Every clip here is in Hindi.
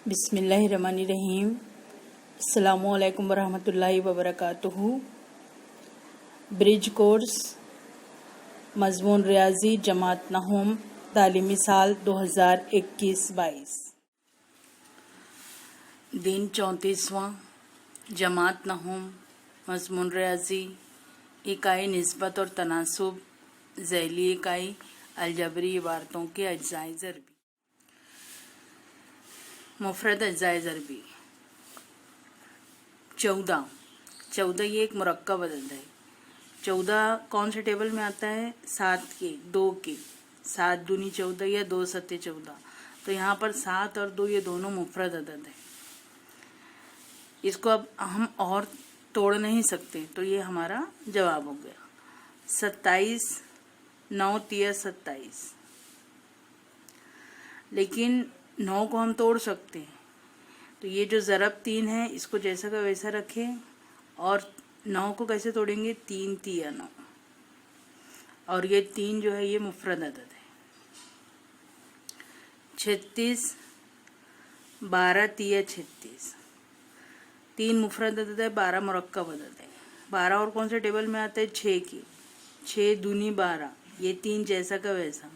बिस्मिल्लाहिर्रहमानिर्रहीम। अस्सलामुअलैकुम वरहमतुल्लाहि वबरकातुहू। ब्रिज कोर्स मज़मून रियाजी जमात नहूम तालीमी साल 2021-22। दिन 34वां जमात नहूम मज़मून रियाजी इकाई निस्बत और तनासुब ज़ैली इकाई अलजबरी इबारतों के अज्जाए ज़रबी। मुफरद अज्जाए ज़रबी 14 ये एक मुरक्कब अदद है। 14 कौन से टेबल में आता है? 7 के, 2 के। 7 दूनी 14 या 2 सत्ते 14। तो यहाँ पर 7 और 2 ये दोनों मुफरद अदद है। इसको अब हम और तोड़ नहीं सकते, तो ये हमारा जवाब हो गया। 27 9 तिया 27। लेकिन 9 को हम तोड़ सकते हैं, तो ये जो ज़रब 3 है इसको जैसा का वैसा रखें। और 9 को कैसे तोड़ेंगे? 3 तिया 9। और ये 3 जो है ये मुफरद अदद है। 36 12 तिया 36। 3 मुफरद अदद है, 12 मुरक्कब अदद है। 12 और कौन से टेबल में आता है? 6 के। 6 दूनी 12, ये 3 जैसा का वैसा।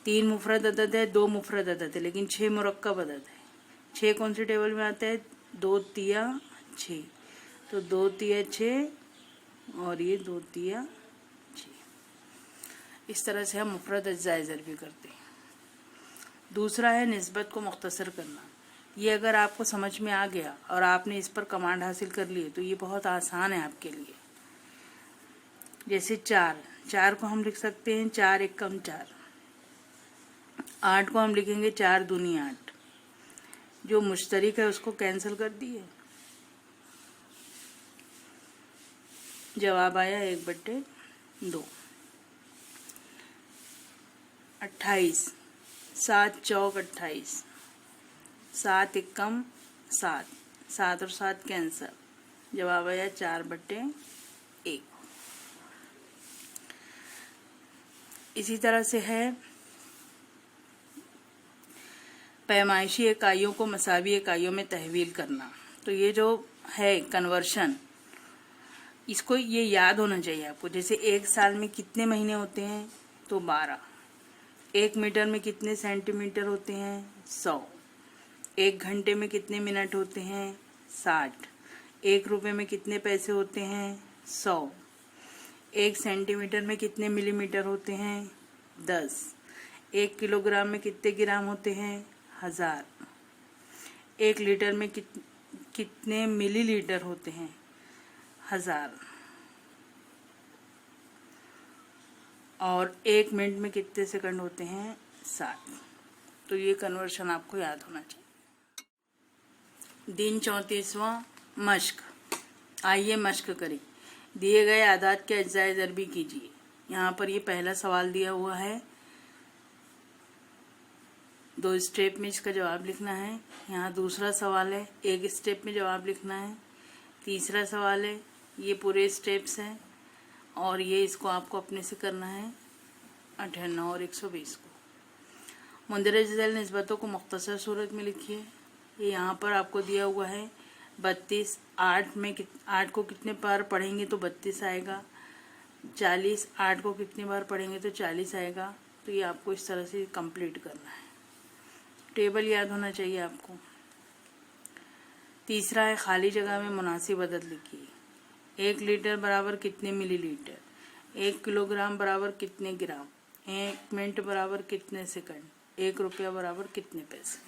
3 मुफरद अदद है, 2 मुफरद अदद है, लेकिन 6 मुरक्कब अदद है। 6 कौन से टेबल में आता है? 2 तिया 6। तो 2 तिया 6 और ये 2 तिया 6। इस तरह से हम मुफरद अज्जाए ज़रबी करते हैं। दूसरा है निस्बत को मुख्तसर करना। ये अगर आपको समझ में आ गया और आपने इस पर कमांड हासिल कर ली तो ये बहुत आसान है आपके लिए। जैसे 4 को हम लिख सकते हैं 4 एकम 4। 8 को हम लिखेंगे 4 दूनी 8। जो मुश्तरिक है उसको कैंसिल कर दिए, जवाब आया 1/2। 28 7 चौक 28। 7 एकम 7। 7 और 7 कैंसिल, जवाब आया 4/1। इसी तरह से है पैमाइशी इकाइयों को मसावी इकाइयों में तहवील करना। तो ये जो है कन्वर्शन, इसको ये याद होना चाहिए आपको। जैसे 1 साल में कितने महीने होते हैं? तो 12। 1 मीटर में कितने सेंटीमीटर होते हैं? 100। 1 घंटे में कितने मिनट होते हैं? 60। 1 रुपये में कितने पैसे होते हैं? 100। 1 सेंटीमीटर में कितने मिलीमीटर होते हैं? 10। 1 किलोग्राम में कितने ग्राम होते हैं? 1000। 1 लीटर में कितने मिलीलीटर होते हैं? 1000। और 1 मिनट में कितने सेकंड होते हैं? 60। तो ये कन्वर्शन आपको याद होना चाहिए। दिन 34वां मश्क। आइए मश्क करें। दिए गए आदात के अज्जाए ज़रबी कीजिए। यहाँ पर ये पहला सवाल दिया हुआ है, 2 स्टेप में इसका जवाब लिखना है। यहाँ दूसरा सवाल है, 1 स्टेप में जवाब लिखना है। तीसरा सवाल है, ये पूरे स्टेप्स हैं और ये इसको आपको अपने से करना है 58 और 120 को। मुंदरज झैल निस्बतों को मुख्तसर सूरत में लिखिए। ये यहाँ पर आपको दिया हुआ है 32। 8 को कितने बार पढ़ेंगे तो 32 आएगा। 40 8 को कितने बार पढ़ेंगे तो 40 आएगा। तो ये आपको इस तरह से कंप्लीट करना है। टेबल याद होना चाहिए आपको। तीसरा है खाली जगह में मुनासिब अदद लिखिए। 1 लीटर बराबर कितने मिलीलीटर? 1 किलोग्राम बराबर कितने ग्राम? 1 मिनट बराबर कितने सेकंड? 1 रुपया बराबर कितने पैसे?